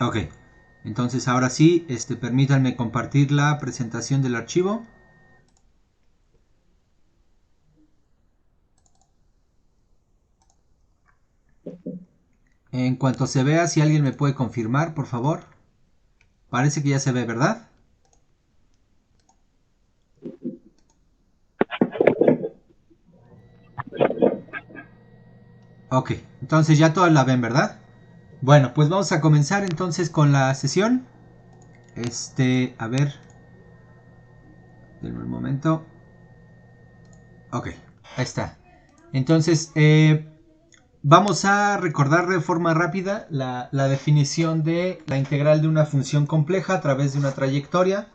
Ok, entonces ahora sí, permítanme compartir la presentación del archivo. En cuanto se vea, si alguien me puede confirmar, por favor. Parece que ya se ve, ¿verdad? Ok, entonces ya todas la ven, ¿verdad? Bueno, pues vamos a comenzar entonces con la sesión. A ver, denme un momento. Ok, ahí está. Entonces, vamos a recordar de forma rápida la definición de la integral de una función compleja a través de una trayectoria.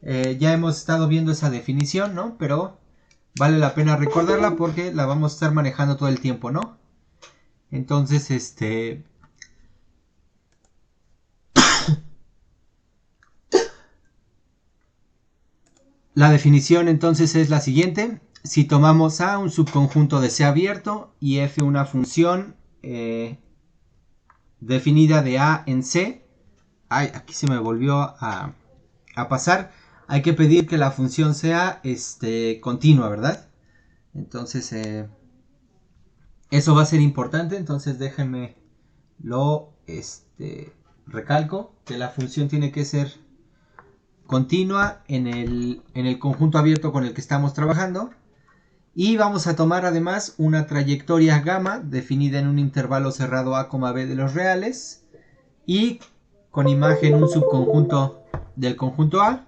Ya hemos estado viendo esa definición, ¿no? Pero vale la pena recordarla porque la vamos a estar manejando todo el tiempo, ¿no? Entonces, la definición entonces es la siguiente. Si tomamos A un subconjunto de C abierto y F una función definida de A en C. Ay, aquí se me volvió a pasar. Hay que pedir que la función sea continua, ¿verdad? Entonces, eso va a ser importante. Entonces, déjenme lo recalco. Que la función tiene que ser continua en el conjunto abierto con el que estamos trabajando. Y vamos a tomar además una trayectoria gamma definida en un intervalo cerrado A, B de los reales. Y con imagen un subconjunto del conjunto A.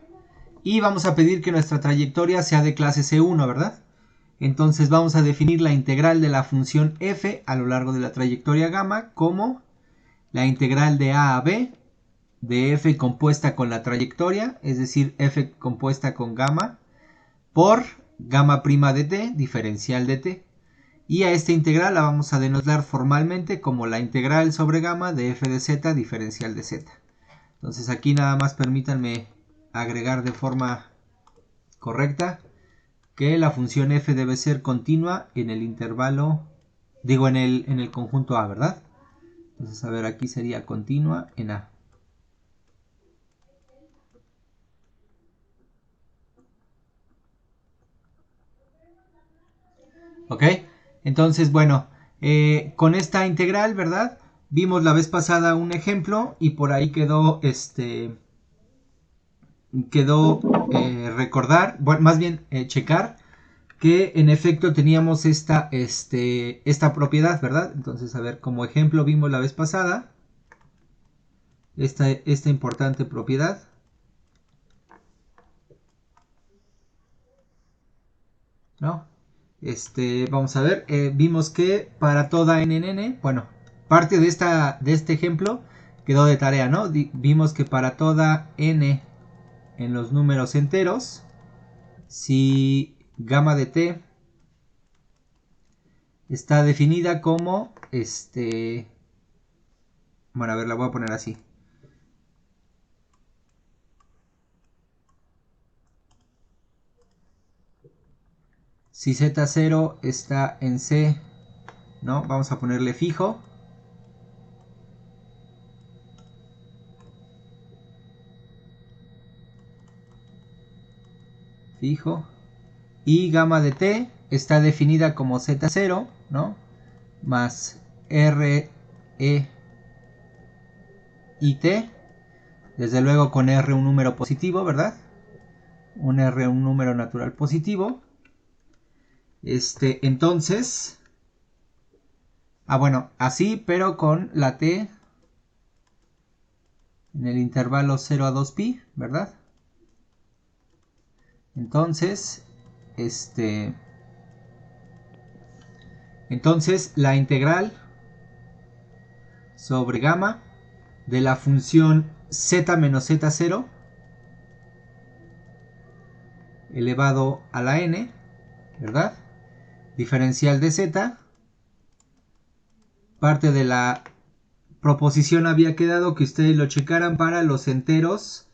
Y vamos a pedir que nuestra trayectoria sea de clase C1, ¿verdad? Entonces vamos a definir la integral de la función f a lo largo de la trayectoria gamma como la integral de A a B de f compuesta con la trayectoria, es decir, f compuesta con gamma, por gamma prima de t, diferencial de t. Y a esta integral la vamos a denotar formalmente como la integral sobre gamma de f de z, diferencial de z. Entonces aquí nada más permítanme agregar de forma correcta que la función f debe ser continua en el intervalo, digo en el conjunto A, ¿verdad? Entonces a ver, aquí sería continua en A. ¿Ok? Entonces, bueno, con esta integral, ¿verdad? Vimos la vez pasada un ejemplo y por ahí quedó recordar, bueno, más bien checar que en efecto teníamos esta propiedad, ¿verdad? Entonces, a ver, como ejemplo vimos la vez pasada esta importante propiedad. ¿No? Vamos a ver, vimos que para toda n, bueno, parte de este ejemplo quedó de tarea, ¿no? Vimos que para toda n en los números enteros, si gamma de t está definida como, bueno, a ver, la voy a poner así. Si z0 está en C, ¿no? Vamos a ponerle fijo. Fijo. Y gamma de t está definida como z0, ¿no? Más r, e y t. Desde luego con r un número positivo, ¿verdad? Un r un número natural positivo. Entonces, bueno, así, pero con la t en el intervalo 0 a 2pi, ¿verdad? Entonces, entonces la integral sobre gamma de la función z menos z0 elevado a la n, ¿verdad? Diferencial de z, parte de la proposición había quedado que ustedes lo checaran para los enteros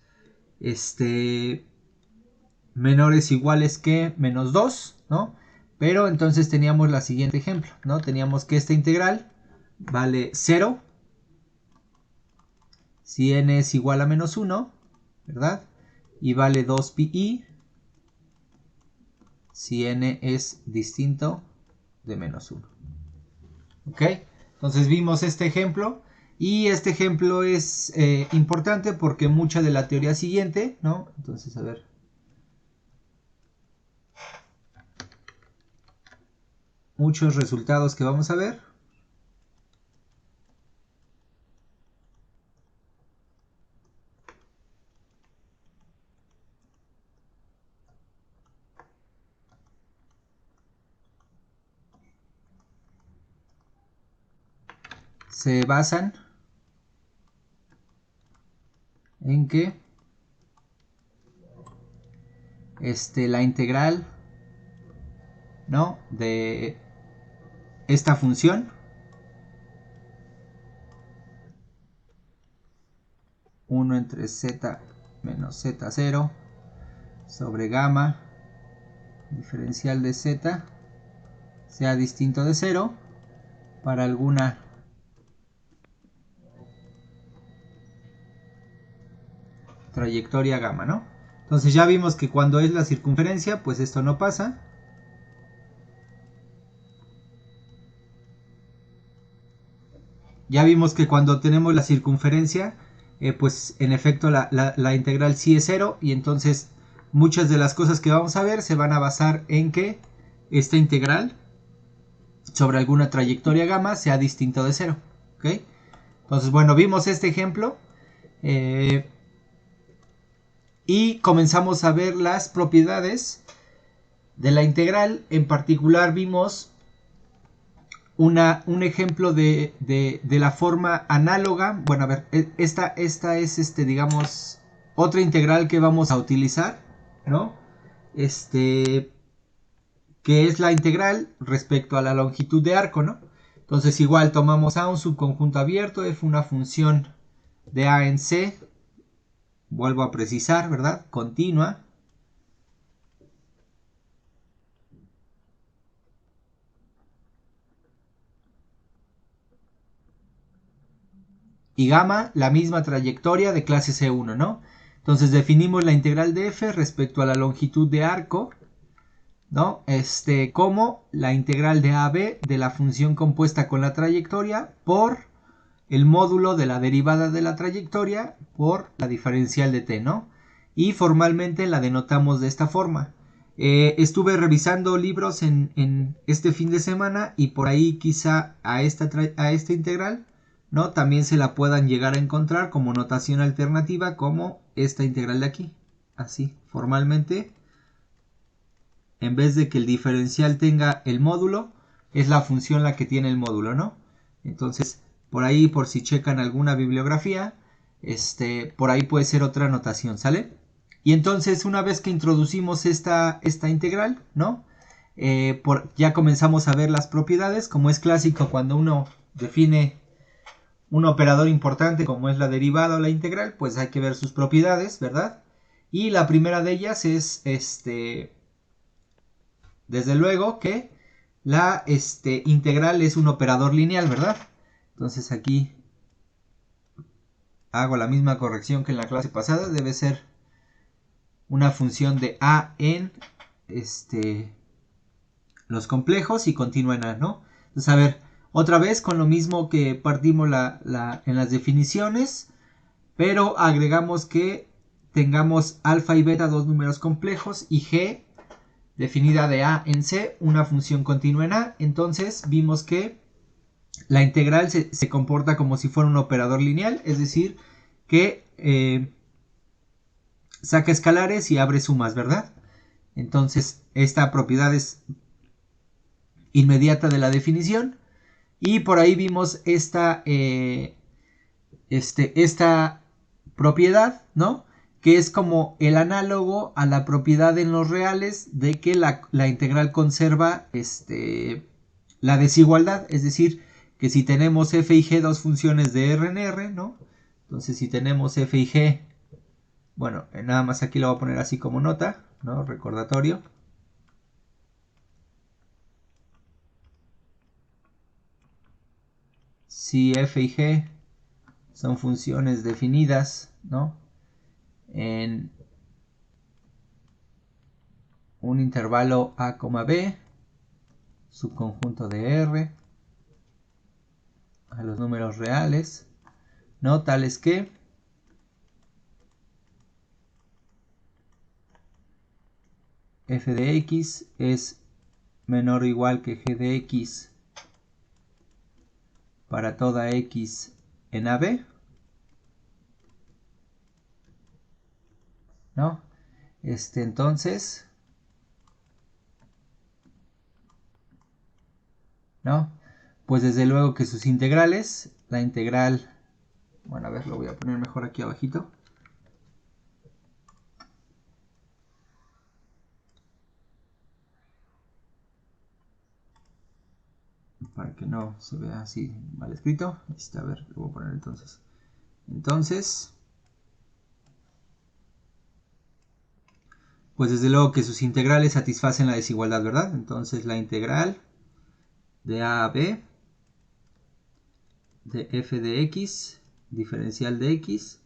menores iguales que menos 2, ¿no? Pero entonces teníamos la siguiente ejemplo, ¿no? Teníamos que esta integral vale 0 si n es igual a menos 1, ¿verdad? Y vale 2pi si n es distinto de menos 1. ¿Ok? Entonces vimos este ejemplo. Y este ejemplo es importante porque mucha de la teoría siguiente, ¿no? Entonces, a ver. Muchos resultados que vamos a ver. Se basan en que la integral, ¿no?, de esta función 1 entre z menos z0 sobre gamma diferencial de z sea distinto de 0 para alguna trayectoria gamma, ¿no? Entonces ya vimos que cuando es la circunferencia, pues esto no pasa. Ya vimos que cuando tenemos la circunferencia, pues en efecto la integral sí es 0, y entonces muchas de las cosas que vamos a ver se van a basar en que esta integral sobre alguna trayectoria gamma sea distinto de 0. ¿Ok? Entonces, bueno, vimos este ejemplo y comenzamos a ver las propiedades de la integral. En particular vimos un ejemplo de la forma análoga. Bueno, a ver, esta es, digamos, otra integral que vamos a utilizar, ¿no? Que es la integral respecto a la longitud de arco, ¿no? Entonces igual tomamos A, un subconjunto abierto, F una función de A en C, vuelvo a precisar, ¿verdad? Continua. Y gamma, la misma trayectoria de clase C1, ¿no? Entonces definimos la integral de F respecto a la longitud de arco, ¿no? Como la integral de AB de la función compuesta con la trayectoria por el módulo de la derivada de la trayectoria por la diferencial de t, ¿no? Y formalmente la denotamos de esta forma. Estuve revisando libros en este fin de semana y por ahí quizá a esta integral, ¿no?, también se la puedan llegar a encontrar como notación alternativa como esta integral de aquí. Así, formalmente, en vez de que el diferencial tenga el módulo, es la función la que tiene el módulo, ¿no? Entonces, por ahí, por si checan alguna bibliografía, por ahí puede ser otra notación, ¿sale? Y entonces, una vez que introducimos esta integral, ¿no? Ya comenzamos a ver las propiedades, como es clásico cuando uno define un operador importante como es la derivada o la integral, pues hay que ver sus propiedades, ¿verdad? Y la primera de ellas es, desde luego que la integral es un operador lineal, ¿verdad? Entonces aquí hago la misma corrección que en la clase pasada. Debe ser una función de a en los complejos y continúa en a, ¿no? Entonces, a ver, otra vez con lo mismo que partimos en las definiciones, pero agregamos que tengamos alfa y beta, dos números complejos, y g definida de a en c, una función continua en a. Entonces vimos que la integral se comporta como si fuera un operador lineal, es decir, que saca escalares y abre sumas, ¿verdad? Entonces esta propiedad es inmediata de la definición. Y por ahí vimos esta propiedad, ¿no?, que es como el análogo a la propiedad en los reales de que la integral conserva la desigualdad, es decir, que si tenemos f y g, dos funciones de R en R, ¿no? Entonces si tenemos f y g, bueno, nada más aquí lo voy a poner así como nota, ¿no?, recordatorio. Si f y g son funciones definidas, ¿no?, en un intervalo a, b, subconjunto de R, a los números reales, ¿no?, tales que f de x es menor o igual que g de x para toda x en AB, ¿no? Entonces, ¿no?, pues desde luego que sus integrales, la integral, bueno, a ver, lo voy a poner mejor aquí abajito. Para que no se vea así mal escrito. A ver, lo voy a poner entonces. Pues desde luego que sus integrales satisfacen la desigualdad, ¿verdad? Entonces la integral de a b de f de x, diferencial de x,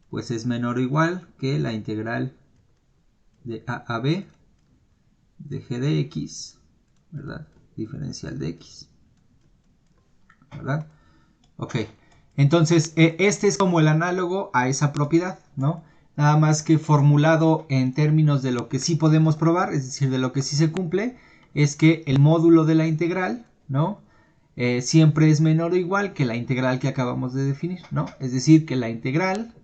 pues es menor o igual que la integral de a b de g de x, ¿verdad?, diferencial de x, ¿verdad? Ok, entonces este es como el análogo a esa propiedad, ¿no? Nada más que formulado en términos de lo que sí podemos probar, es decir, de lo que sí se cumple, es que el módulo de la integral, ¿no?, siempre es menor o igual que la integral que acabamos de definir, ¿no? Es decir, que la integral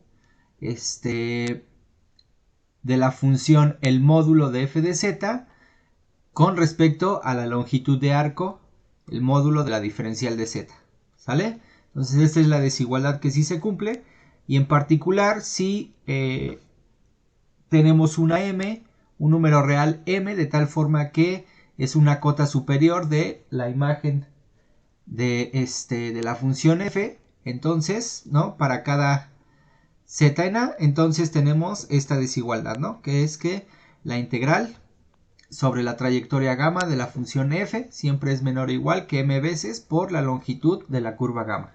de la función el módulo de f de z con respecto a la longitud de arco, el módulo de la diferencial de z, ¿sale? Entonces esta es la desigualdad que sí se cumple, y en particular si tenemos una m, un número real m, de tal forma que es una cota superior de la imagen de la función f, entonces, ¿no?, para cada z en a, entonces tenemos esta desigualdad, ¿no?, que es que la integral sobre la trayectoria gamma de la función f siempre es menor o igual que m veces por la longitud de la curva gamma,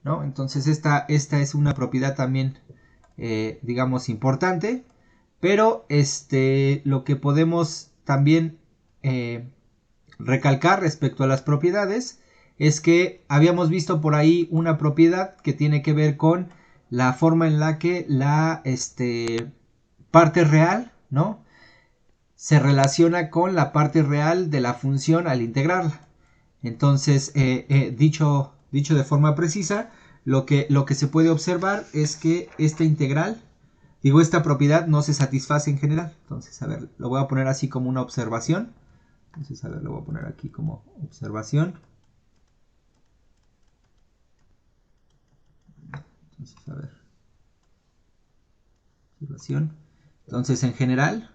¿no? Entonces esta es una propiedad también, digamos, importante, pero lo que podemos también recalcar respecto a las propiedades es que habíamos visto por ahí una propiedad que tiene que ver con la forma en la que la parte real, ¿no?, se relaciona con la parte real de la función al integrarla. Entonces, dicho de forma precisa, lo que se puede observar es que esta integral, esta propiedad no se satisface en general. Entonces, a ver, lo voy a poner así como una observación. Entonces, a ver, lo voy a poner aquí como observación. Entonces, a ver, observación. Entonces, en general,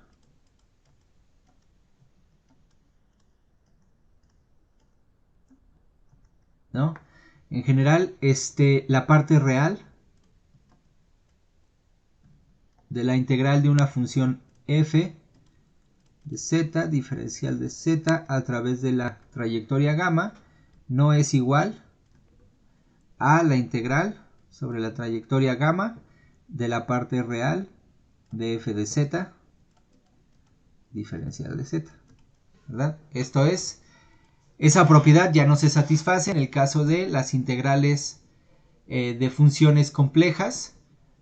¿no?, en general, la parte real de la integral de una función f de z, diferencial de z a través de la trayectoria gamma, no es igual a la integral sobre la trayectoria gamma de la parte real de f de z, diferencial de z, ¿verdad? Esto es, esa propiedad ya no se satisface en el caso de las integrales de funciones complejas,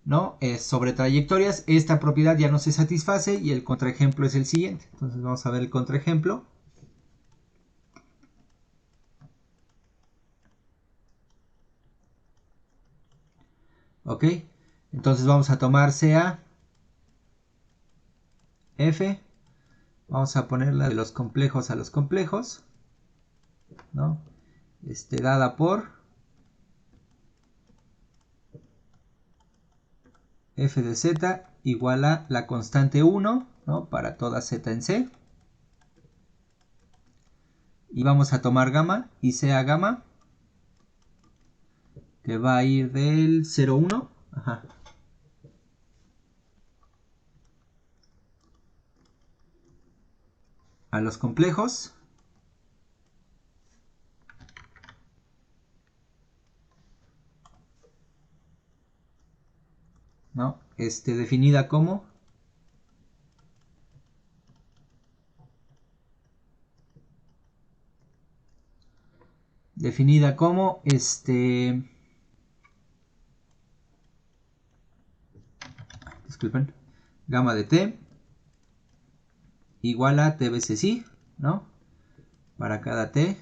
¿no?, sobre trayectorias. Esta propiedad ya no se satisface y el contraejemplo es el siguiente. Entonces vamos a ver el contraejemplo. Ok, entonces vamos a tomar sea f, vamos a ponerla de los complejos a los complejos, ¿no?, dada por f de z igual a la constante 1, ¿no?, para toda z en c, y vamos a tomar gamma y sea gamma, que va a ir del 0,1, ajá, a los complejos, ¿no? Definida como disculpen, gamma de t igual a t veces i, ¿no? Para cada t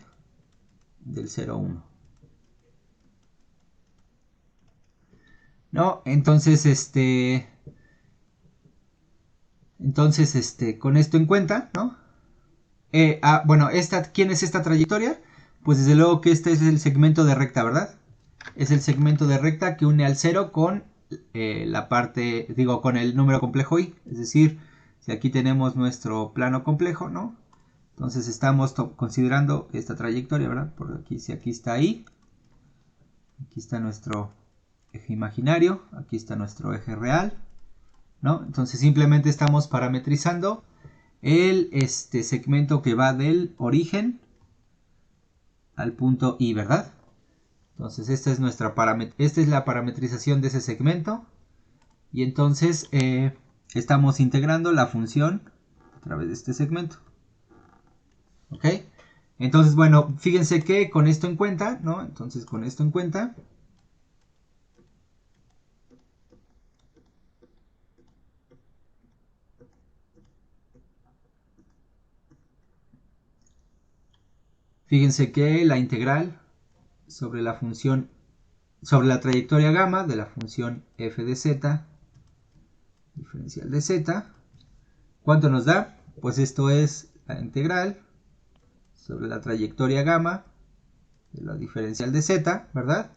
del 0 a 1. ¿No? Entonces, con esto en cuenta, ¿no? Bueno, ¿quién es esta trayectoria? Pues desde luego que este es el segmento de recta, ¿verdad? Es el segmento de recta que une al 0 con con el número complejo i. Es decir, si aquí tenemos nuestro plano complejo, ¿no? Entonces estamos considerando esta trayectoria, ¿verdad? Por aquí, si aquí está i, aquí está nuestro eje imaginario, aquí está nuestro eje real, ¿no? Entonces simplemente estamos parametrizando el segmento que va del origen al punto I, ¿verdad? Entonces esta es la parametrización de ese segmento. Y entonces estamos integrando la función a través de este segmento. ¿Ok? Entonces, bueno, fíjense que con esto en cuenta, ¿no? Entonces con esto en cuenta, fíjense que la integral sobre la función, sobre la trayectoria gamma de la función f de z, diferencial de z, ¿cuánto nos da? Pues esto es la integral sobre la trayectoria gamma de la diferencial de z, ¿verdad?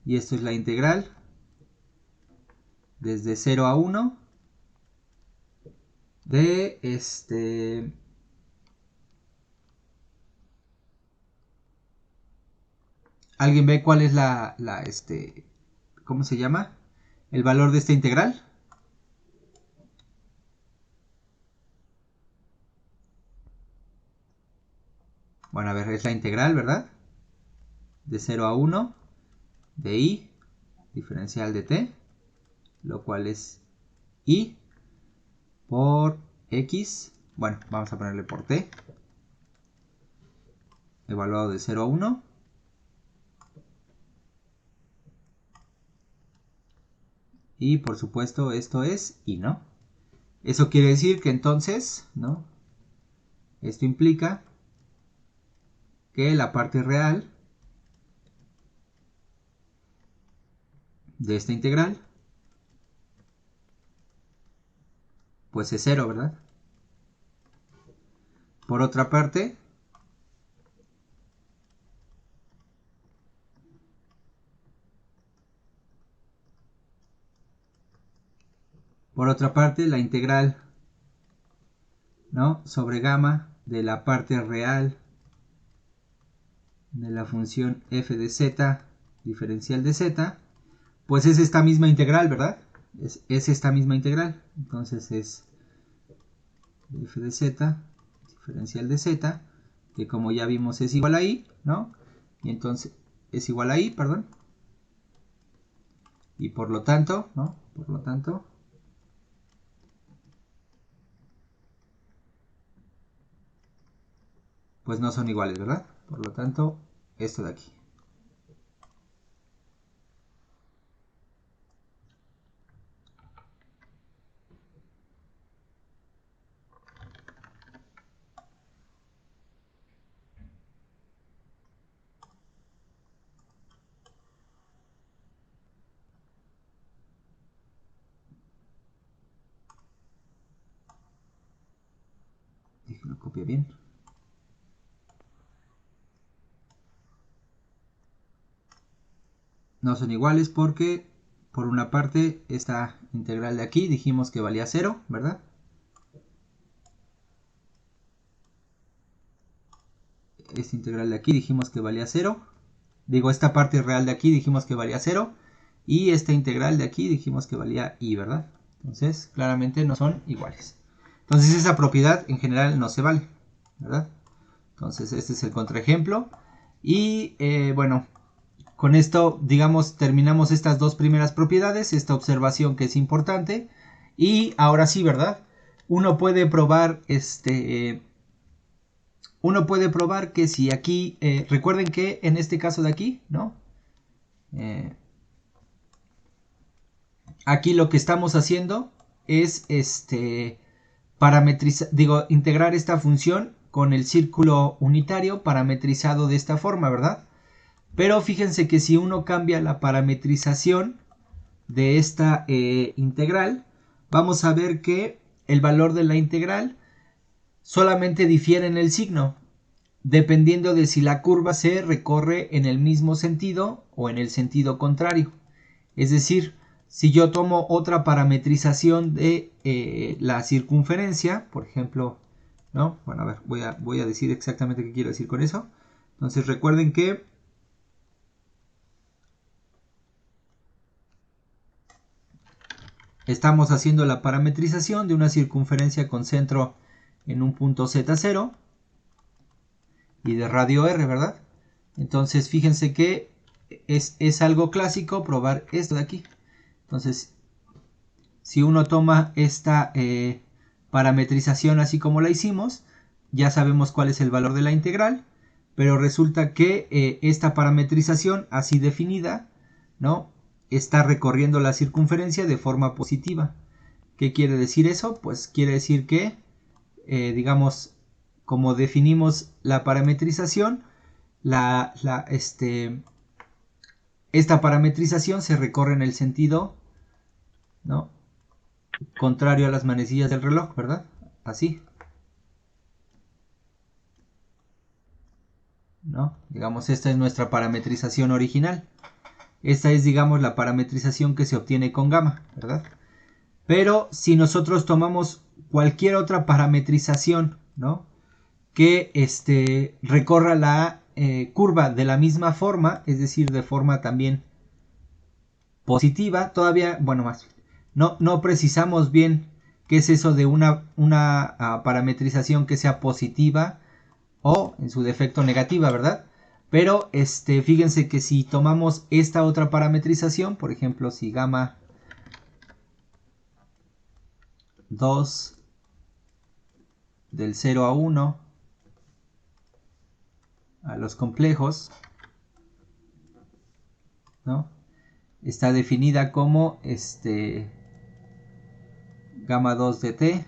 Y esto es la integral desde 0 a 1 de ¿Alguien ve cuál es ¿cómo se llama? El valor de esta integral. Bueno, a ver, es la integral, ¿verdad? De 0 a 1 de i diferencial de t, lo cual es i por x. Bueno, vamos a ponerle por t, evaluado de 0 a 1. Y por supuesto esto es i, ¿no? Eso quiere decir que entonces, ¿no? Esto implica que la parte real de esta integral pues es 0, ¿verdad? Por otra parte, la integral, ¿no? Sobre gamma de la parte real de la función f de z diferencial de z, pues es esta misma integral, ¿verdad? Es esta misma integral. Entonces es f de z diferencial de z, que como ya vimos es igual a i, ¿no? Y entonces es igual a i, perdón. Y por lo tanto, ¿no? Por lo tanto, pues no son iguales, ¿verdad? Por lo tanto, esto de aquí. Déjenlo copiar bien. No son iguales porque, por una parte, esta integral de aquí dijimos que valía 0, ¿verdad? Esta integral de aquí dijimos que valía 0. Digo, esta parte real de aquí dijimos que valía 0. Y esta integral de aquí dijimos que valía i, ¿verdad? Entonces, claramente no son iguales. Entonces, esa propiedad en general no se vale, ¿verdad? Entonces, este es el contraejemplo. Y, bueno, con esto, digamos, terminamos estas dos primeras propiedades, esta observación que es importante. Y ahora sí, ¿verdad? Uno puede probar que si aquí, recuerden que en este caso de aquí, ¿no? Aquí lo que estamos haciendo es integrar esta función con el círculo unitario parametrizado de esta forma, ¿verdad? Pero fíjense que si uno cambia la parametrización de esta integral, vamos a ver que el valor de la integral solamente difiere en el signo, dependiendo de si la curva se recorre en el mismo sentido o en el sentido contrario. Es decir, si yo tomo otra parametrización de la circunferencia, por ejemplo, ¿no? Bueno, a ver, voy a decir exactamente qué quiero decir con eso. Entonces recuerden que estamos haciendo la parametrización de una circunferencia con centro en un punto Z0 y de radio R, ¿verdad? Entonces fíjense que es algo clásico probar esto de aquí. Entonces, si uno toma esta parametrización así como la hicimos, ya sabemos cuál es el valor de la integral, pero resulta que esta parametrización así definida, ¿no? Está recorriendo la circunferencia de forma positiva. ¿Qué quiere decir eso? Pues quiere decir que, digamos, como definimos la parametrización, esta parametrización se recorre en el sentido, ¿no?, contrario a las manecillas del reloj, ¿verdad? Así, ¿no? Digamos, esta es nuestra parametrización original. Esta es, digamos, la parametrización que se obtiene con gamma, ¿verdad? Pero si nosotros tomamos cualquier otra parametrización, ¿no?, que recorra la curva de la misma forma, es decir, de forma también positiva, todavía, bueno, más no precisamos bien qué es eso de una parametrización que sea positiva o en su defecto negativa, ¿verdad? Pero fíjense que si tomamos esta otra parametrización, por ejemplo, si gamma 2 del 0 a 1 a los complejos, ¿no?, está definida como gamma 2 de t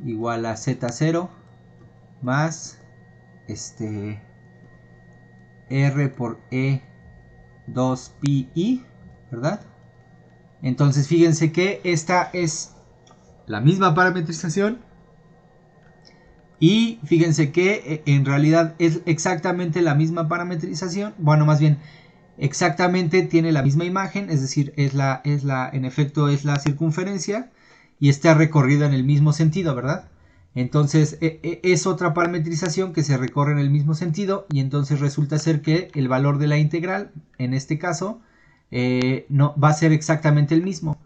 igual a z0 más r por e 2 pi i, ¿verdad? Entonces fíjense que esta es la misma parametrización y fíjense que en realidad es exactamente la misma parametrización, bueno, más bien exactamente tiene la misma imagen, es decir, en efecto es la circunferencia y está recorrida en el mismo sentido, ¿verdad? Entonces es otra parametrización que se recorre en el mismo sentido y entonces resulta ser que el valor de la integral, en este caso, no va a ser exactamente el mismo.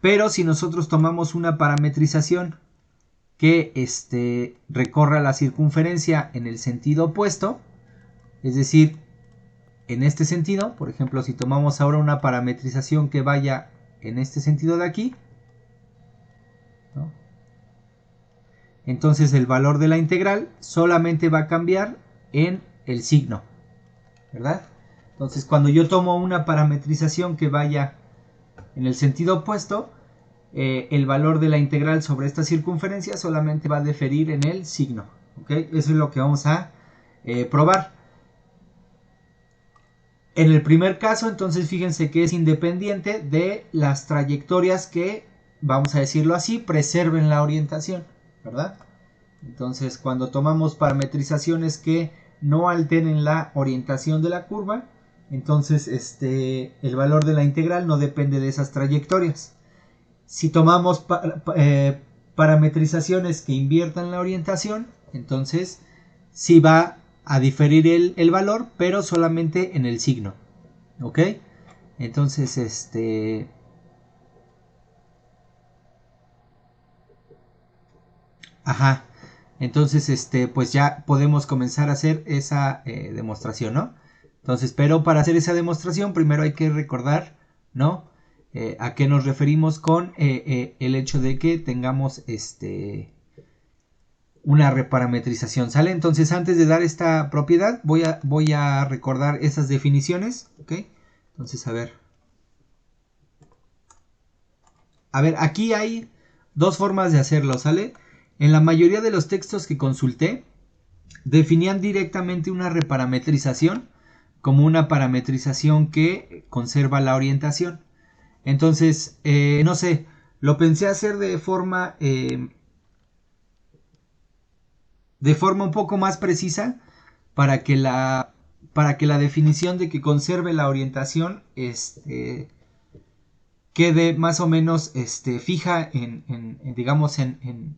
Pero si nosotros tomamos una parametrización que recorra la circunferencia en el sentido opuesto, es decir, en este sentido, por ejemplo, si tomamos ahora una parametrización que vaya en este sentido de aquí, ¿no?, entonces el valor de la integral solamente va a cambiar en el signo, ¿verdad? Entonces cuando yo tomo una parametrización que vaya en el sentido opuesto, el valor de la integral sobre esta circunferencia solamente va a diferir en el signo, ¿ok? Eso es lo que vamos a probar. En el primer caso, entonces fíjense que es independiente de las trayectorias que, vamos a decirlo así, preserven la orientación, ¿verdad? Entonces, cuando tomamos parametrizaciones que no alteren la orientación de la curva, entonces el valor de la integral no depende de esas trayectorias. Si tomamos parametrizaciones que inviertan la orientación, entonces sí va a diferir el valor, pero solamente en el signo. ¿Ok? Entonces, ajá. Entonces, pues ya podemos comenzar a hacer esa demostración, ¿no? Entonces, pero para hacer esa demostración, primero hay que recordar, ¿no? A qué nos referimos con el hecho de que tengamos una reparametrización, ¿sale? Entonces, antes de dar esta propiedad, voy a recordar esas definiciones, ¿ok? Entonces, a ver. A ver, aquí hay dos formas de hacerlo, ¿sale? En la mayoría de los textos que consulté, definían directamente una reparametrización como una parametrización que conserva la orientación. Entonces, no sé, lo pensé hacer de forma un poco más precisa para que la definición de que conserve la orientación quede más o menos fija digamos en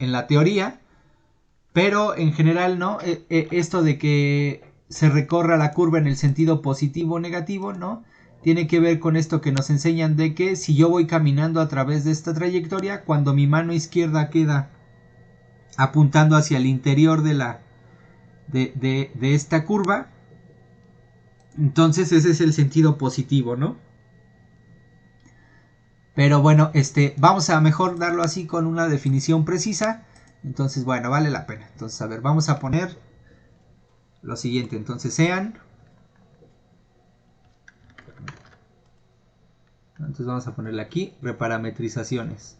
la teoría, pero en general no esto de que se recorra la curva en el sentido positivo o negativo, no tiene que ver con esto que nos enseñan de que si yo voy caminando a través de esta trayectoria, cuando mi mano izquierda queda apuntando hacia el interior de esta curva, entonces ese es el sentido positivo, ¿no? Pero bueno, vamos a mejor darlo así con una definición precisa. Entonces, bueno, vale la pena. Entonces, a ver, vamos a poner lo siguiente. Entonces, entonces vamos a ponerle aquí reparametrizaciones.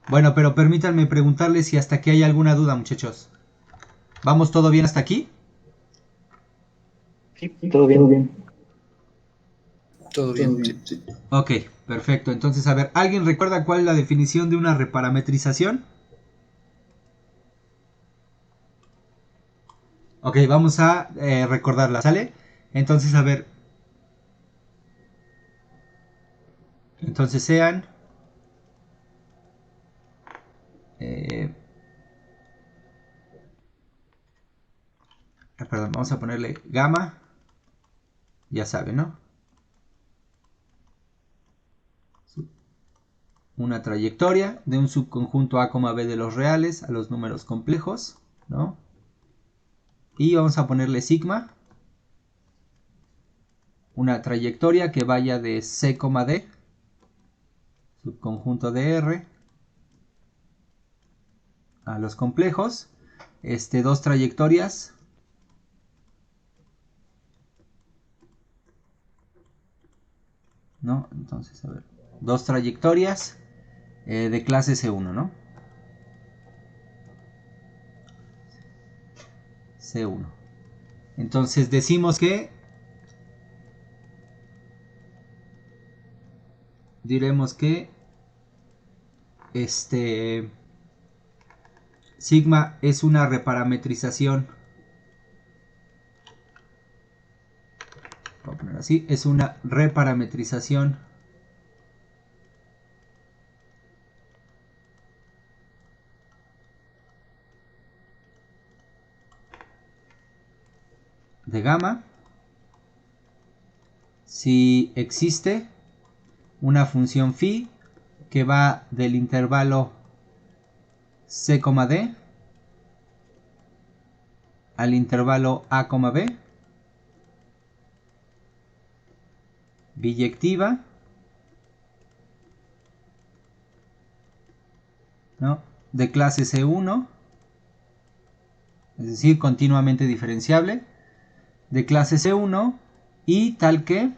Bueno, pero permítanme preguntarles si hasta aquí hay alguna duda, muchachos. ¿Vamos todo bien hasta aquí? Sí, todo bien. Todo bien, sí. Ok, perfecto. Entonces, a ver, ¿alguien recuerda cuál es la definición de una reparametrización? Ok, vamos a recordarla, ¿sale? Entonces, a ver. Entonces perdón, vamos a ponerle gamma. Ya saben, ¿no? Una trayectoria de un subconjunto A, B de los reales a los números complejos, ¿no? Y vamos a ponerle sigma. Una trayectoria que vaya de C, D, subconjunto de R, a los complejos. Dos trayectorias. ¿No? Entonces, a ver. Dos trayectorias de clase C1, ¿no? C1. Entonces decimos que diremos que sigma es una reparametrización. Voy a poner así, es una reparametrización de gamma si existe una función phi que va del intervalo C, D al intervalo A, B, biyectiva, ¿no? De clase C1, es decir, continuamente diferenciable, de clase C1 y tal que,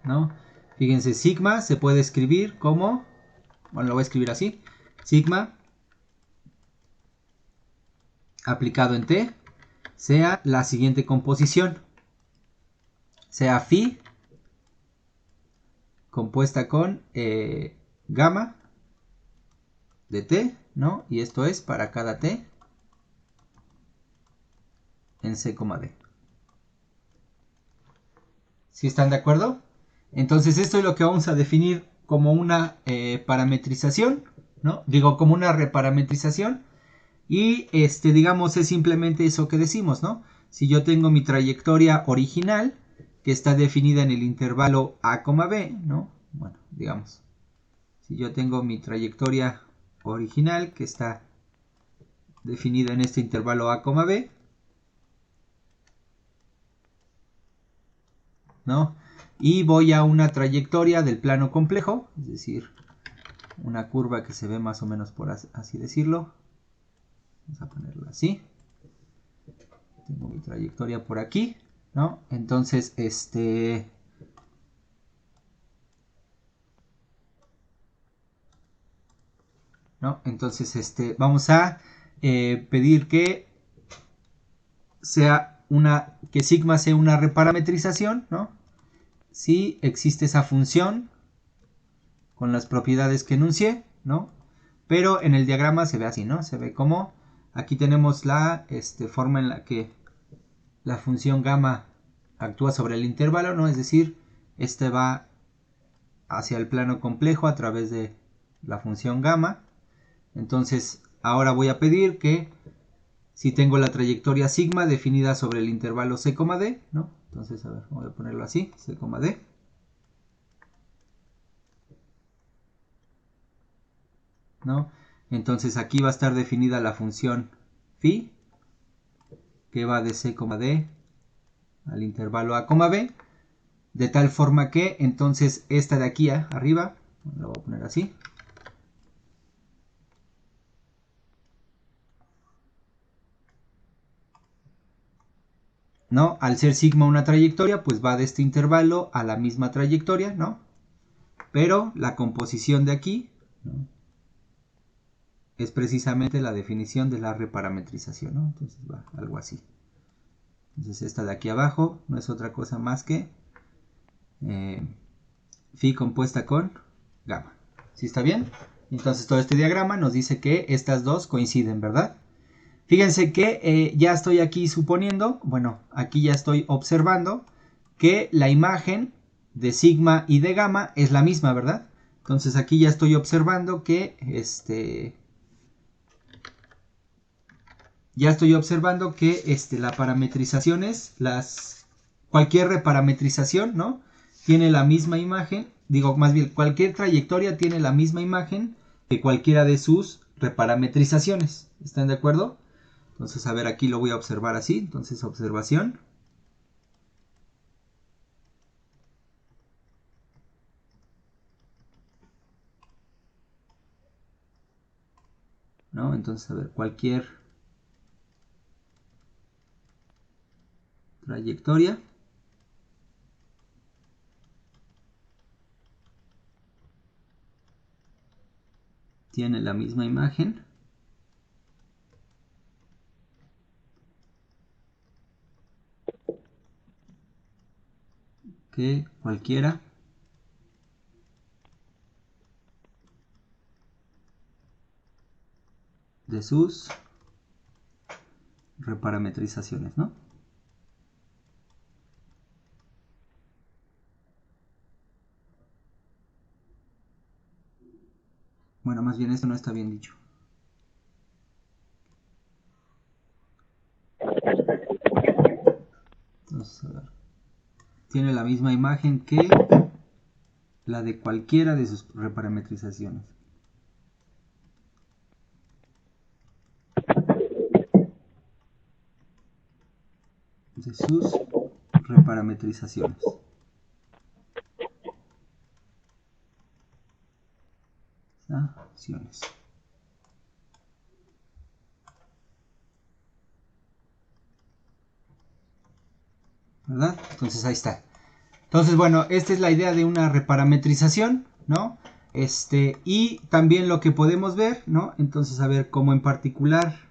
¿no? Fíjense, sigma se puede escribir como, bueno, lo voy a escribir así, sigma aplicado en T sea la siguiente composición, sea phi compuesta con gamma de T, ¿no? Y esto es para cada T en C, D. ¿Sí están de acuerdo? Entonces esto es lo que vamos a definir como una parametrización, ¿no? Digo, como una reparametrización. Y digamos, es simplemente eso que decimos, ¿no? Si yo tengo mi trayectoria original, que está definida en el intervalo a, b, ¿no? Bueno, digamos, si yo tengo mi trayectoria original que está definida en este intervalo a, b, ¿no? Y voy a una trayectoria del plano complejo, es decir, una curva que se ve más o menos por así decirlo. Vamos a ponerlo así. Tengo mi trayectoria por aquí, ¿no? Entonces, ¿no? Entonces, vamos a pedir que que sigma sea una reparametrización, ¿no? Si existe esa función con las propiedades que enuncié, ¿no? Pero en el diagrama se ve así, ¿no? Se ve como aquí tenemos la forma en la que la función gamma actúa sobre el intervalo, ¿no? Es decir, va hacia el plano complejo a través de la función gamma. Entonces, ahora voy a pedir que si tengo la trayectoria sigma definida sobre el intervalo c, d, ¿no? Entonces, a ver, voy a ponerlo así, c, d. ¿No? Entonces aquí va a estar definida la función phi, que va de c, d al intervalo a, b, de tal forma que entonces esta de aquí arriba, lo voy a poner así, ¿no? Al ser sigma una trayectoria, pues va de este intervalo a la misma trayectoria, ¿no? Pero la composición de aquí, ¿no? Es precisamente la definición de la reparametrización, ¿no? Entonces va algo así. Entonces esta de aquí abajo no es otra cosa más que phi compuesta con gamma. ¿Sí está bien? Entonces todo este diagrama nos dice que estas dos coinciden, ¿verdad? Fíjense que ya estoy aquí suponiendo, bueno, aquí ya estoy observando que la imagen de sigma y de gamma es la misma, ¿verdad? Entonces aquí ya estoy observando que la parametrización es cualquier reparametrización, ¿no? Tiene la misma imagen, digo, más bien, cualquier trayectoria tiene la misma imagen que cualquiera de sus reparametrizaciones. ¿Están de acuerdo? Entonces, a ver, aquí lo voy a observar así. Entonces, observación. ¿No? Entonces, a ver, cualquier trayectoria tiene la misma imagen que cualquiera de sus reparametrizaciones, ¿no? Bueno, más bien esto no está bien dicho. Entonces, a ver. Tiene la misma imagen que la de cualquiera de sus reparametrizaciones. De sus reparametrizaciones. ¿Verdad? Entonces ahí está. Entonces, bueno, esta es la idea de una reparametrización, ¿no? Y también lo que podemos ver, ¿no? Entonces, a ver, cómo en particular,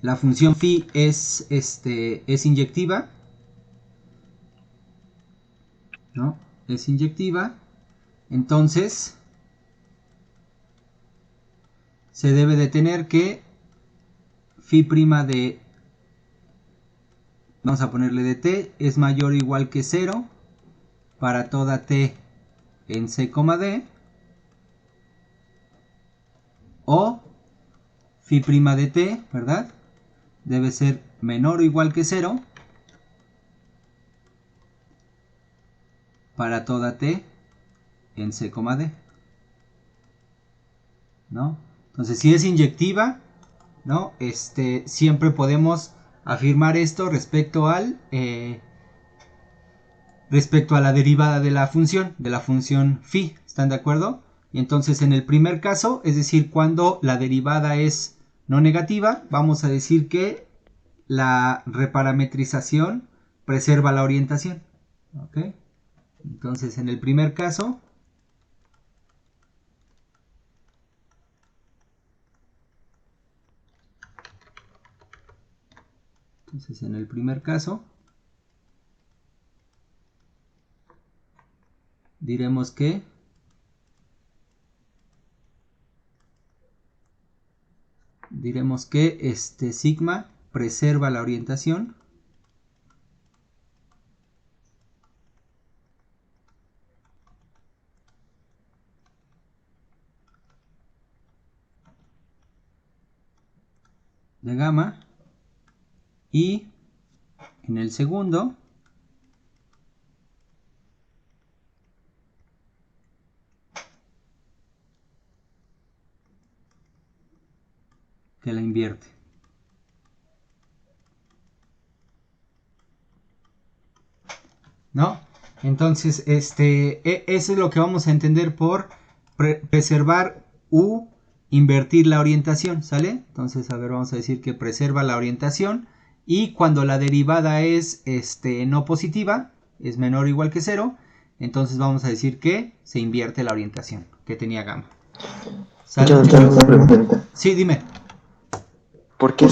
la función phi es inyectiva, ¿no? Es inyectiva. Entonces, se debe de tener que phi' de, vamos a ponerle de t, es mayor o igual que 0 para toda t en c, d, phi' de t, ¿verdad? Debe ser menor o igual que 0 para toda t en c, d, ¿no? Entonces, si es inyectiva, ¿no? Siempre podemos afirmar esto respecto a la derivada de la función phi, ¿están de acuerdo? Y entonces en el primer caso, es decir, cuando la derivada es no negativa, vamos a decir que la reparametrización preserva la orientación, ¿ok? Entonces en el primer caso, diremos que sigma preserva la orientación de gamma, y en el segundo que la invierte. ¿No? Entonces, eso es lo que vamos a entender por preservar u invertir la orientación, ¿sale? Entonces, a ver, vamos a decir que preserva la orientación, y cuando la derivada es no positiva, es menor o igual que 0, entonces vamos a decir que se invierte la orientación que tenía gamma. ¿Sale? Yo tengo una pregunta. Sí, dime. ¿Por qué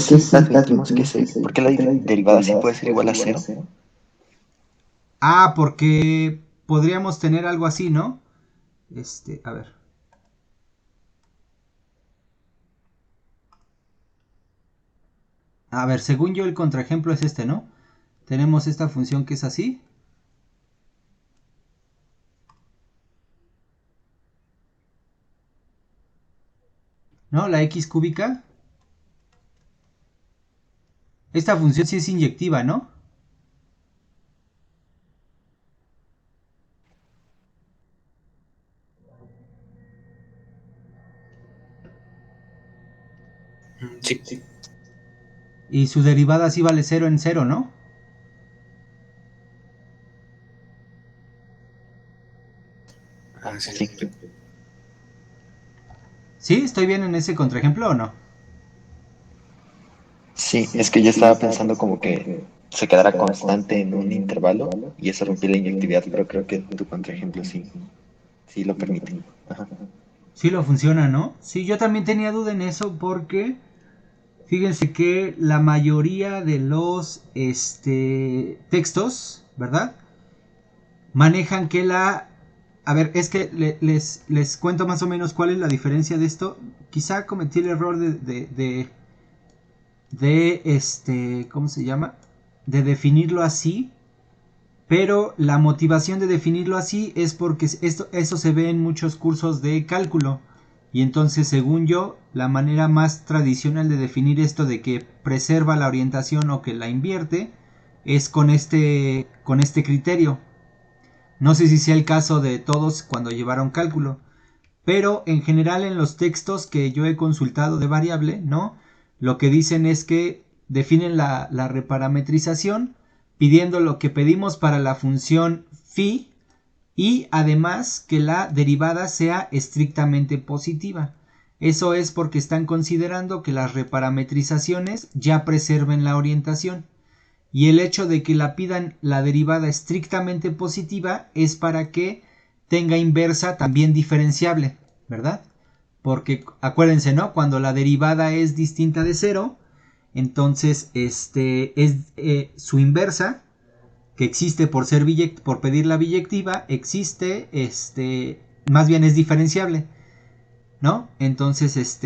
¿por qué la derivada sí puede ser igual a 0? Ah, porque podríamos tener algo así, ¿no? A ver. A ver, según yo el contraejemplo es ¿no? Tenemos esta función que es así. ¿No? La x cúbica. Esta función sí es inyectiva, ¿no? Sí. Y su derivada sí vale 0 en 0, ¿no? Ah, sí. ¿Sí? ¿Estoy bien en ese contraejemplo o no? Sí, es que yo estaba pensando como que se quedara constante en un intervalo y eso rompía la inyectividad, pero creo que tu contraejemplo sí lo permite. Ajá. Sí lo funciona, ¿no? Sí, yo también tenía duda en eso porque fíjense que la mayoría de los textos, ¿verdad? Manejan que A ver, es que les cuento más o menos cuál es la diferencia de esto. Quizá cometí el error ¿cómo se llama? De definirlo así. Pero la motivación de definirlo así es porque eso se ve en muchos cursos de cálculo. Y entonces, según yo, la manera más tradicional de definir esto de que preserva la orientación o que la invierte es con este criterio. No sé si sea el caso de todos cuando llevaron cálculo, pero en general en los textos que yo he consultado de variable, ¿no? Lo que dicen es que definen la reparametrización pidiendo lo que pedimos para la función phi, y además que la derivada sea estrictamente positiva. Eso es porque están considerando que las reparametrizaciones ya preserven la orientación. Y el hecho de que la pidan la derivada estrictamente positiva es para que tenga inversa también diferenciable, ¿verdad? Porque acuérdense, ¿no? Cuando la derivada es distinta de 0, entonces su inversa, que existe por pedir la biyectiva, existe, más bien es diferenciable, ¿no? Entonces,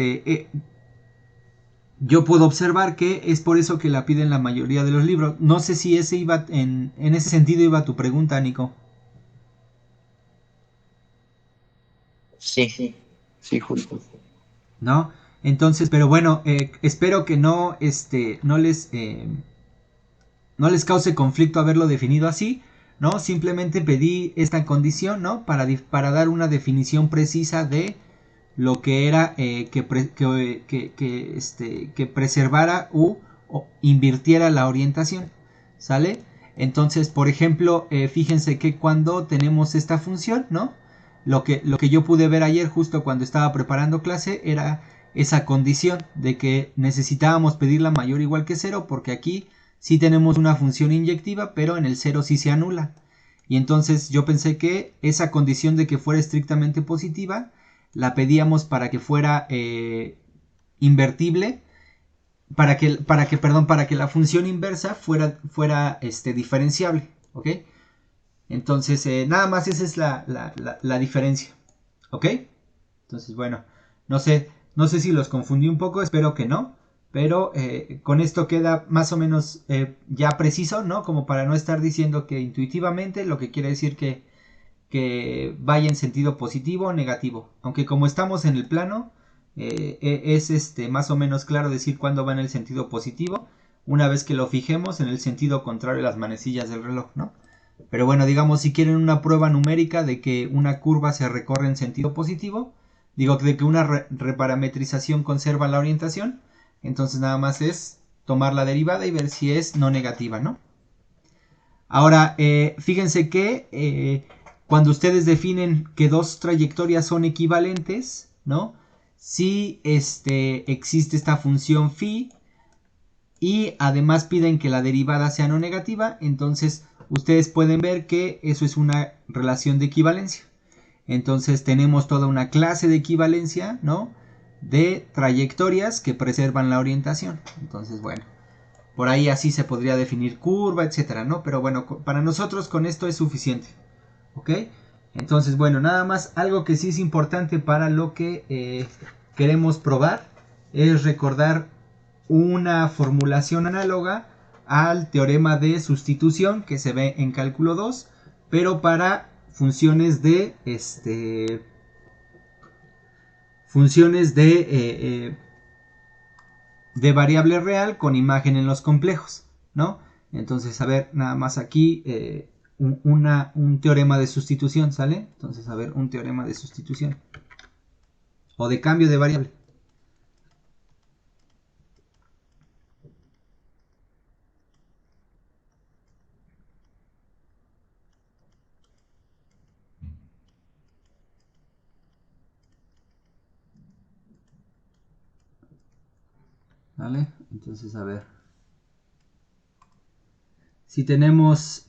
yo puedo observar que es por eso que la piden la mayoría de los libros. No sé si ese iba en ese sentido iba tu pregunta, Nico. Sí, justo. ¿No? Entonces, pero bueno, espero que no les cause conflicto haberlo definido así, ¿no? Simplemente pedí esta condición, ¿no? Para dar una definición precisa de lo que era que preservara o invirtiera la orientación, ¿sale? Entonces, por ejemplo, fíjense que cuando tenemos esta función, ¿no? Lo que yo pude ver ayer justo cuando estaba preparando clase era esa condición de que necesitábamos pedirla mayor o igual que 0 porque aquí sí tenemos una función inyectiva, pero en el 0 sí se anula. Y entonces yo pensé que esa condición de que fuera estrictamente positiva la pedíamos para que fuera invertible, para que la función inversa fuera diferenciable, ¿ok? Entonces, nada más esa es la diferencia, ¿ok? Entonces, bueno, no sé si los confundí un poco, espero que no, pero con esto queda más o menos ya preciso, ¿no? Como para no estar diciendo que intuitivamente, lo que quiere decir que vaya en sentido positivo o negativo. Aunque como estamos en el plano, es más o menos claro decir cuándo va en el sentido positivo, una vez que lo fijemos en el sentido contrario a las manecillas del reloj, ¿no? Pero bueno, digamos, si quieren una prueba numérica de que una curva se recorre en sentido positivo, digo de que una reparametrización conserva la orientación, entonces nada más es tomar la derivada y ver si es no negativa, ¿no? Ahora, fíjense que cuando ustedes definen que dos trayectorias son equivalentes, ¿no? Si existe esta función phi y además piden que la derivada sea no negativa, entonces ustedes pueden ver que eso es una relación de equivalencia. Entonces tenemos toda una clase de equivalencia, ¿no? De trayectorias que preservan la orientación. Entonces, bueno, por ahí así se podría definir curva, etcétera, ¿no? Pero bueno, para nosotros con esto es suficiente, ¿ok? Entonces, bueno, nada más algo que sí es importante para lo que queremos probar es recordar una formulación análoga al teorema de sustitución que se ve en cálculo 2, pero para funciones de variable real con imagen en los complejos, ¿no? Entonces, a ver, nada más aquí un teorema de sustitución, ¿sale? Entonces, a ver, un teorema de sustitución o de cambio de variable. ¿Vale? Entonces, a ver. Si tenemos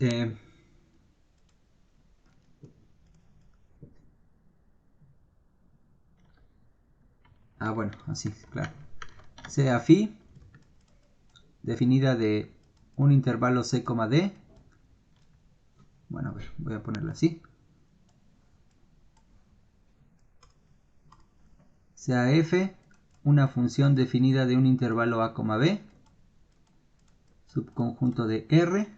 bueno, así, claro. Sea phi definida de un intervalo c, d. Bueno, a ver, voy a ponerlo así. Sea f una función definida de un intervalo a, b, subconjunto de R,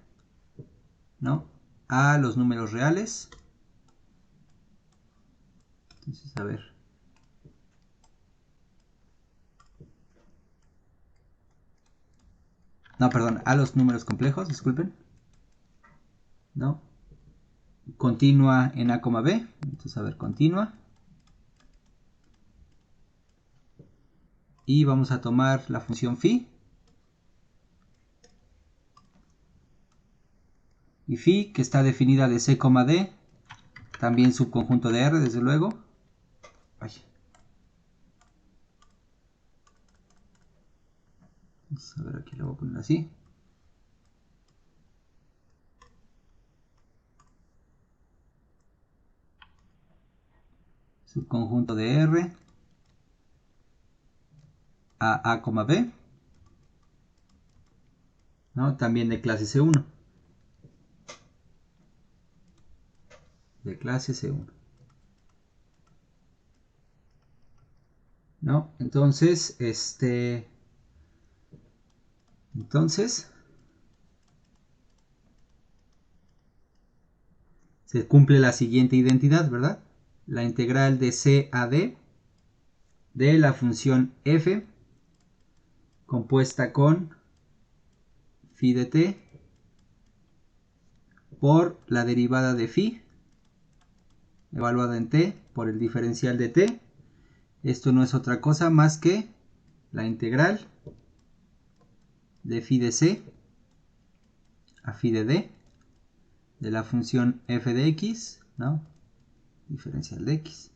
¿no? A los números reales. Entonces, a ver. No, perdón, a los números complejos, disculpen. ¿No? Continua en a, b. Entonces, a ver, continua. Y vamos a tomar la función phi. Y phi, que está definida de c, d, también subconjunto de R, desde luego. Ay. Vamos a ver, aquí lo voy a poner así. Subconjunto de R a, b, ¿no? También de clase C1. De clase C1. ¿No? Entonces, se cumple la siguiente identidad, ¿verdad? La integral de C a D de la función f compuesta con phi de t por la derivada de phi evaluada en t por el diferencial de t. Esto no es otra cosa más que la integral de phi de c a phi de d de la función f de x, ¿no? Diferencial de x,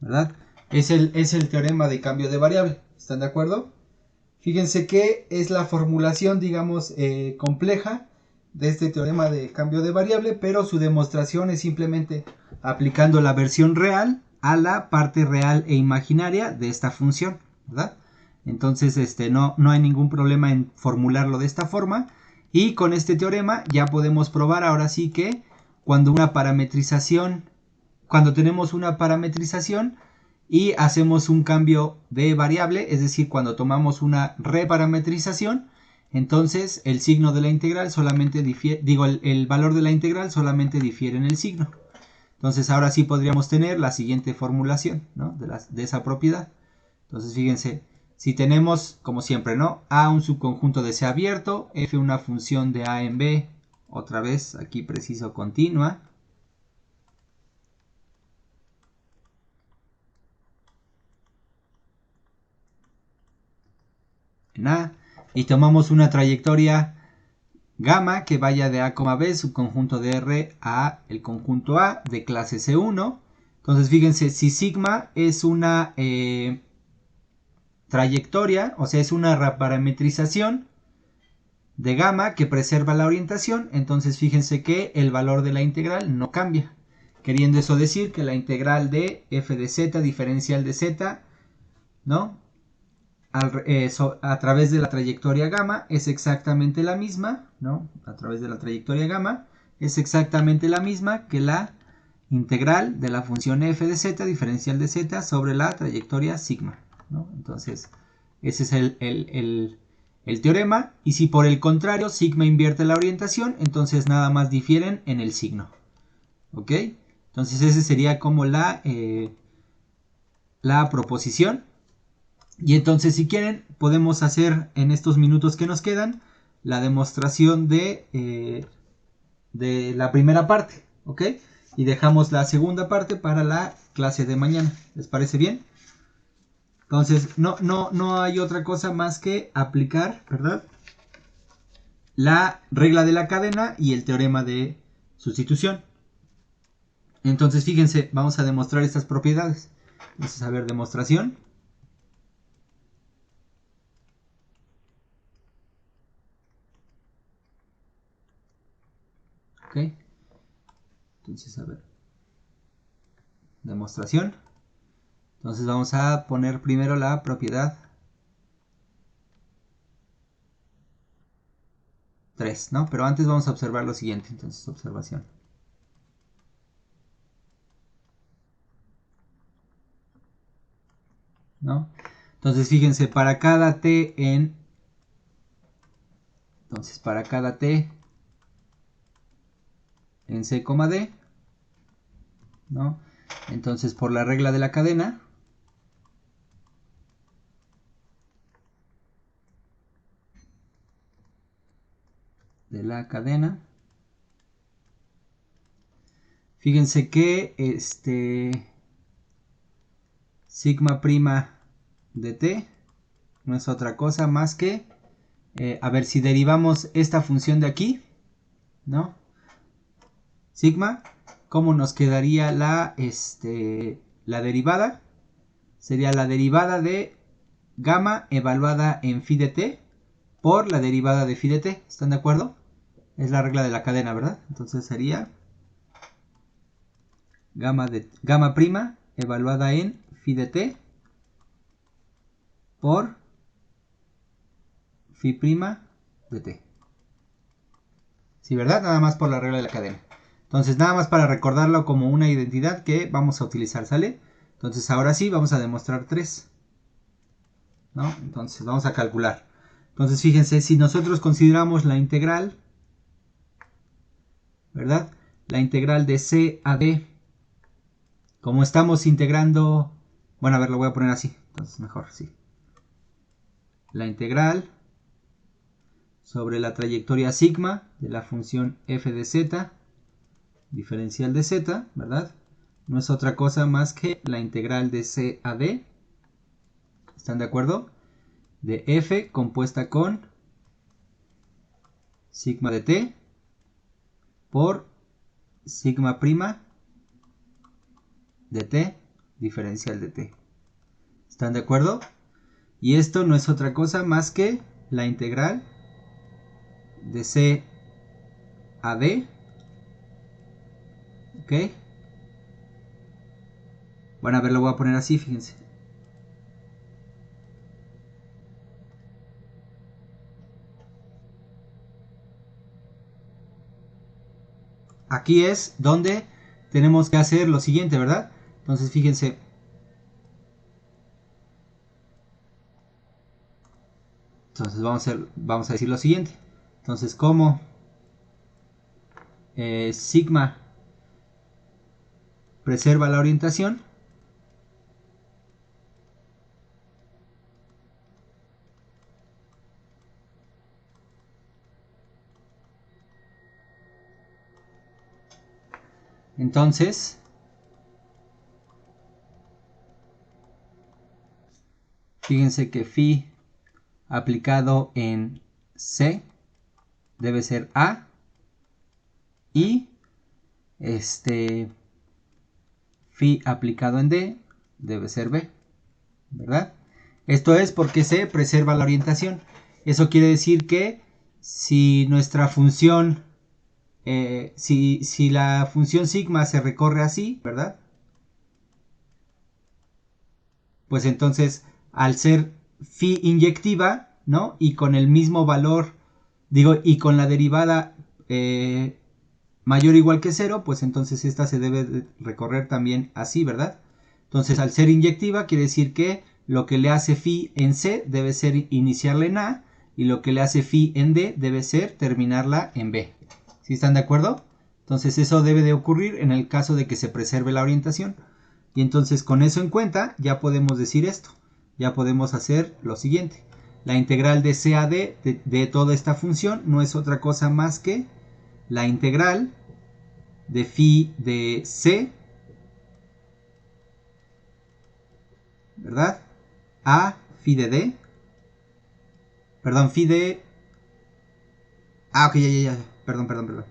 ¿verdad? Es el teorema de cambio de variable, ¿están de acuerdo? Fíjense que es la formulación, digamos, compleja de este teorema de cambio de variable, pero su demostración es simplemente aplicando la versión real a la parte real e imaginaria de esta función, ¿verdad? Entonces, no hay ningún problema en formularlo de esta forma, y con este teorema ya podemos probar ahora sí que cuando tenemos una parametrización y hacemos un cambio de variable, es decir, cuando tomamos una reparametrización, entonces el signo de la integral solamente difiere, el valor de la integral solamente difiere en el signo. Entonces ahora sí podríamos tener la siguiente formulación, ¿no? de esa propiedad. Entonces fíjense, si tenemos, como siempre, ¿no? A un subconjunto de C abierto, F una función de A en B, otra vez aquí preciso continua, en A, y tomamos una trayectoria gamma que vaya de A, B, subconjunto de R a el conjunto A de clase C1. Entonces fíjense, si sigma es una trayectoria, o sea, es una reparametrización de gamma que preserva la orientación, entonces fíjense que el valor de la integral no cambia, queriendo eso decir que la integral de f de z diferencial de z, ¿no? A través de la trayectoria gamma es exactamente la misma, ¿no? A través de la trayectoria gamma es exactamente la misma que la integral de la función f de z diferencial de z sobre la trayectoria sigma, ¿no? Entonces, ese es el teorema, y si por el contrario sigma invierte la orientación, entonces nada más difieren en el signo, ¿ok? Entonces ese sería como la proposición. Y entonces, si quieren, podemos hacer en estos minutos que nos quedan la demostración de la primera parte, ¿ok? Y dejamos la segunda parte para la clase de mañana. ¿Les parece bien? Entonces, no hay otra cosa más que aplicar, ¿verdad? La regla de la cadena y el teorema de sustitución. Entonces, fíjense, vamos a demostrar estas propiedades. Entonces, a ver, demostración. Ok. Entonces, a ver. Demostración. Entonces vamos a poner primero la propiedad 3, ¿no? Pero antes vamos a observar lo siguiente. Entonces, observación. ¿No? Entonces, fíjense, para cada t en... Entonces, para cada t en C, D, ¿no? Entonces, por la regla de la cadena, fíjense que sigma prima de t no es otra cosa más que, a ver, si derivamos esta función de aquí, ¿no? Sigma, ¿cómo nos quedaría la derivada? Sería la derivada de gamma evaluada en phi de t por la derivada de phi de t. ¿Están de acuerdo? Es la regla de la cadena, ¿verdad? Entonces sería gamma prima evaluada en phi de t por phi prima de t. Sí, ¿verdad? Nada más por la regla de la cadena. Entonces, nada más para recordarlo como una identidad que vamos a utilizar, ¿sale? Entonces, ahora sí, vamos a demostrar 3. ¿No? Entonces, vamos a calcular. Entonces, fíjense, si nosotros consideramos la integral, ¿verdad? La integral de C a D, como estamos integrando, bueno, a ver, lo voy a poner así. Entonces mejor, sí. La integral sobre la trayectoria sigma de la función f de z, diferencial de z, ¿verdad? No es otra cosa más que la integral de c a d. ¿Están de acuerdo? De f compuesta con sigma de t por sigma prima de t, diferencial de t. ¿Están de acuerdo? Y esto no es otra cosa más que la integral de c a d. ¿Ok? Bueno, a ver, lo voy a poner así, fíjense. Aquí es donde tenemos que hacer lo siguiente, ¿verdad? Entonces, fíjense. Entonces, vamos a decir lo siguiente. Entonces, como sigma preserva la orientación, entonces fíjense que phi aplicado en C debe ser A y phi aplicado en D debe ser B, ¿verdad? Esto es porque se preserva la orientación. Eso quiere decir que si nuestra función, si la función sigma se recorre así, ¿verdad? Pues entonces, al ser phi inyectiva, ¿no? Y con el mismo valor, digo, y con la derivada mayor o igual que 0, pues entonces esta se debe de recorrer también así, ¿verdad? Entonces, al ser inyectiva, quiere decir que lo que le hace phi en C debe ser iniciarla en A, y lo que le hace phi en D debe ser terminarla en B. ¿Sí están de acuerdo? Entonces, eso debe de ocurrir en el caso de que se preserve la orientación. Y entonces, con eso en cuenta, ya podemos decir esto. Ya podemos hacer lo siguiente. La integral de C a D de toda esta función no es otra cosa más que la integral de phi de C, ¿verdad? A phi de D. Perdón, phi de... Ah, ok, ya. Perdón.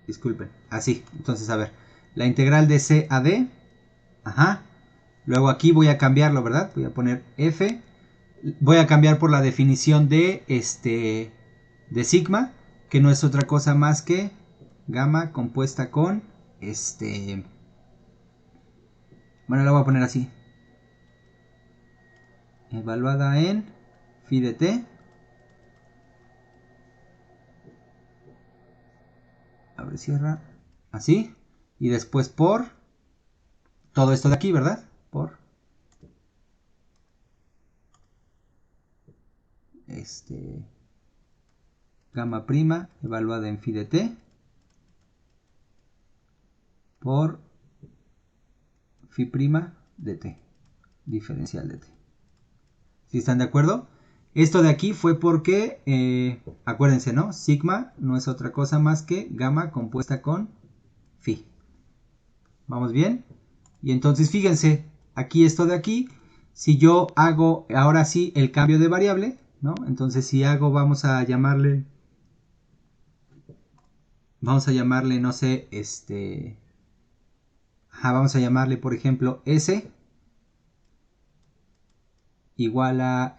Disculpen. Así, entonces, a ver. La integral de C a D. Ajá. Luego aquí voy a cambiarlo, ¿verdad? Voy a poner F. Voy a cambiar por la definición de de sigma, que no es otra cosa más que gamma compuesta con bueno, la voy a poner así. Evaluada en phi de t. Abre, cierra. Así. Y después por todo esto de aquí, ¿verdad? Por gamma prima evaluada en phi de t por phi prima de t, diferencial de t. ¿Sí están de acuerdo? Esto de aquí fue porque, acuérdense, ¿no? Sigma no es otra cosa más que gamma compuesta con phi. ¿Vamos bien? Y entonces fíjense, aquí esto de aquí, si yo hago ahora sí el cambio de variable, ¿no? Entonces si hago, vamos a llamarle, no sé, vamos a llamarle, por ejemplo, S igual a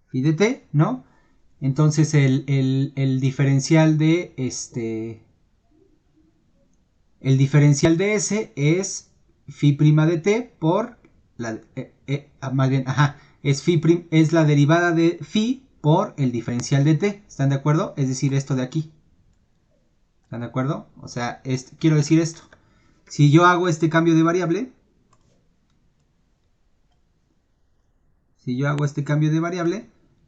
phi de t, ¿no? Entonces el diferencial de el diferencial de S es phi prima de t por la más bien, es es la derivada de phi por el diferencial de t. ¿Están de acuerdo? Es decir, esto de aquí. ¿Están de acuerdo? O sea, quiero decir esto. Si yo hago este cambio de variable,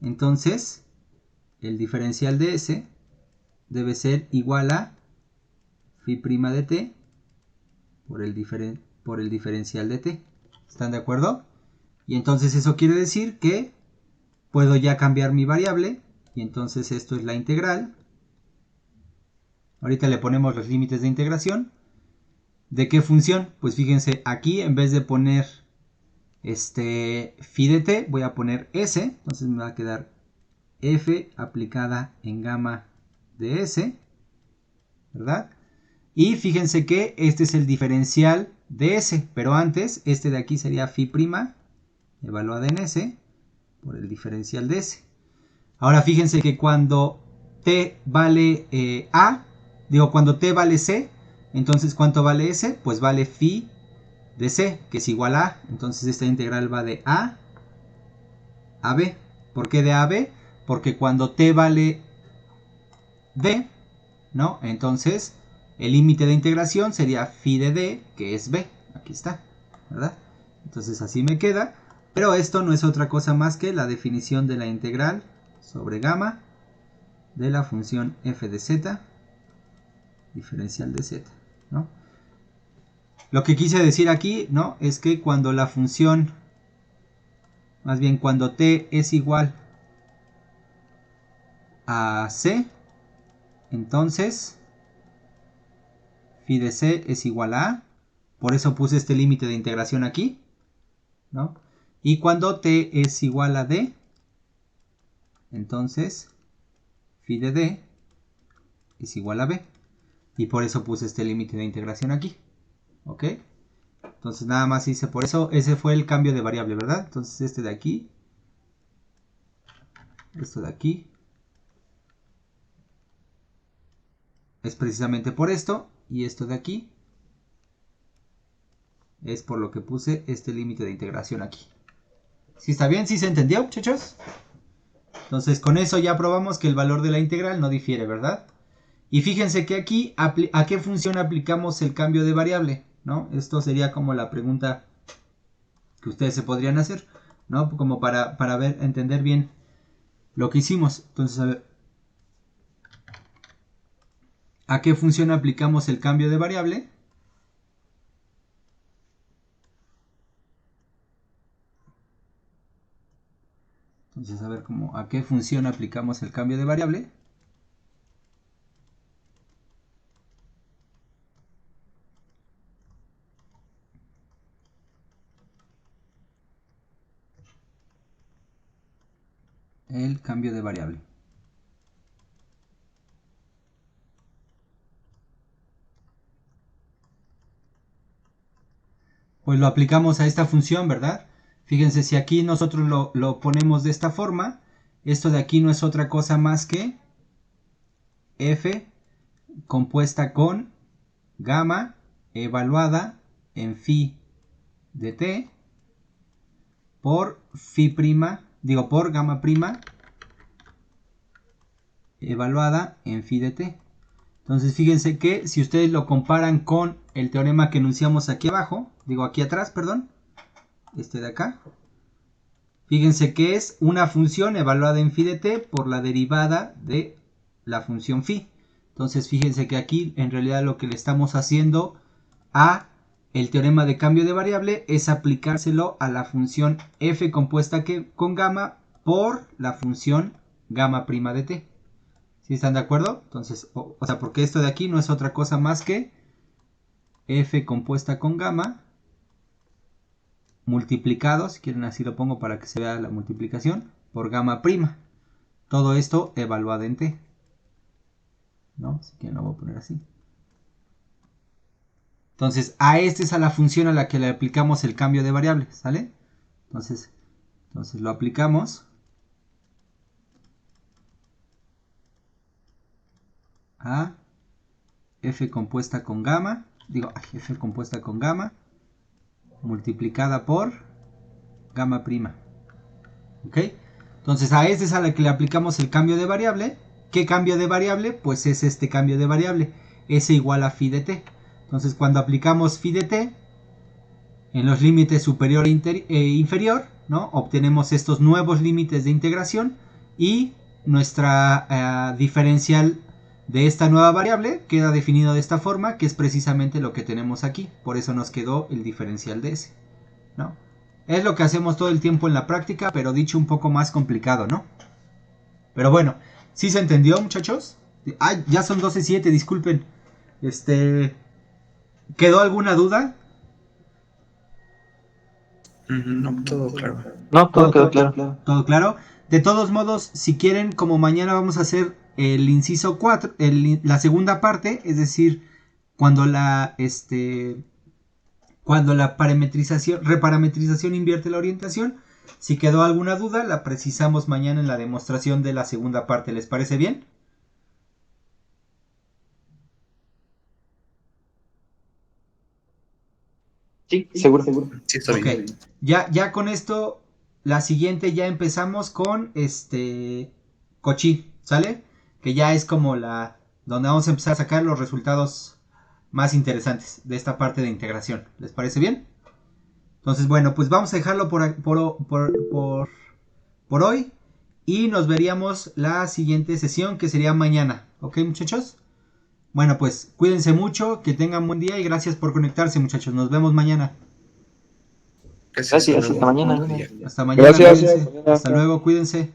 entonces el diferencial de S debe ser igual a phi' de t por el diferencial de t. ¿Están de acuerdo? Y entonces eso quiere decir que puedo ya cambiar mi variable. Y entonces esto es la integral. Ahorita le ponemos los límites de integración. ¿De qué función? Pues fíjense, aquí en vez de poner phi de t, voy a poner s. Entonces me va a quedar f aplicada en gamma de s, ¿verdad? Y fíjense que este es el diferencial de s, pero antes este de aquí sería phi' evaluada en s por el diferencial de s. Ahora fíjense que cuando t vale cuando t vale c, entonces ¿cuánto vale s? Pues vale phi de c, que es igual a. Entonces esta integral va de a b. ¿Por qué de a a b? Porque cuando t vale b, ¿no? Entonces el límite de integración sería phi de d, que es b. Aquí está, ¿verdad? Entonces así me queda. Pero esto no es otra cosa más que la definición de la integral sobre gamma de la función f de z, diferencial de z, ¿no? Lo que quise decir aquí, ¿no? Es que cuando la función, más bien cuando t es igual a c, entonces phi de c es igual a. Por eso puse este límite de integración aquí, ¿no? Y cuando t es igual a d, entonces phi de d es igual a b. Y por eso puse este límite de integración aquí. ¿Ok? Entonces nada más hice por eso. Ese fue el cambio de variable, ¿verdad? Entonces este de aquí, esto de aquí, es precisamente por esto. Y esto de aquí es por lo que puse este límite de integración aquí. ¿Sí está bien? ¿Sí se entendió, muchachos? Entonces con eso ya probamos que el valor de la integral no difiere, ¿verdad? Y fíjense que aquí, ¿a qué función aplicamos el cambio de variable? ¿No? Esto sería como la pregunta que ustedes se podrían hacer, ¿no? Como para entender bien lo que hicimos. Entonces, a ver, ¿a qué función aplicamos el cambio de variable? Entonces, a ver, ¿a qué función aplicamos el cambio de variable? El cambio de variable. Pues lo aplicamos a esta función, ¿verdad? Fíjense, si aquí nosotros lo ponemos de esta forma, esto de aquí no es otra cosa más que f compuesta con gamma evaluada en phi de t por por gamma prima evaluada en phi de t. Entonces fíjense que si ustedes lo comparan con el teorema que enunciamos aquí abajo, aquí atrás, perdón, este de acá, fíjense que es una función evaluada en phi de t por la derivada de la función phi. Entonces fíjense que aquí en realidad lo que le estamos haciendo a el teorema de cambio de variable es aplicárselo a la función f compuesta con gamma por la función gamma prima de t. ¿Sí están de acuerdo? Entonces, o sea, porque esto de aquí no es otra cosa más que f compuesta con gamma multiplicado, si quieren así lo pongo para que se vea la multiplicación, por gamma prima. Todo esto evaluado en t. ¿No? Así que lo voy a poner así. Entonces, esta es a la función a la que le aplicamos el cambio de variable, ¿sale? Entonces lo aplicamos a f compuesta con gamma, f compuesta con gamma multiplicada por gamma prima. ¿Ok? Entonces a esta es a la que le aplicamos el cambio de variable. ¿Qué cambio de variable? Pues es este cambio de variable, s igual a phi de t. Entonces cuando aplicamos phi de t en los límites superior e inferior, ¿no? Obtenemos estos nuevos límites de integración y nuestra diferencial de esta nueva variable queda definido de esta forma, que es precisamente lo que tenemos aquí. Por eso nos quedó el diferencial de S, ¿no? Es lo que hacemos todo el tiempo en la práctica, pero dicho un poco más complicado, ¿no? Pero bueno, ¿sí se entendió, muchachos? Ay, ya son 12:07, disculpen. ¿Quedó alguna duda? No, todo claro. No, todo quedó claro. ¿Todo claro? De todos modos, si quieren, como mañana vamos a hacer el inciso 4, la segunda parte, es decir, cuando la reparametrización invierte la orientación, si quedó alguna duda, la precisamos mañana en la demostración de la segunda parte. ¿Les parece bien? Sí, seguro. Sí, está bien. Ok, ya con esto, la siguiente ya empezamos con Cochi, ¿sale? Que ya es como donde vamos a empezar a sacar los resultados más interesantes de esta parte de integración. ¿Les parece bien? Entonces, bueno, pues vamos a dejarlo por hoy y nos veríamos la siguiente sesión, que sería mañana. ¿Ok, muchachos? Bueno, pues cuídense mucho, que tengan buen día y gracias por conectarse, muchachos. Nos vemos mañana. Gracias, hasta mañana. Hasta mañana. Gracias. Cuídense. Hasta luego, cuídense.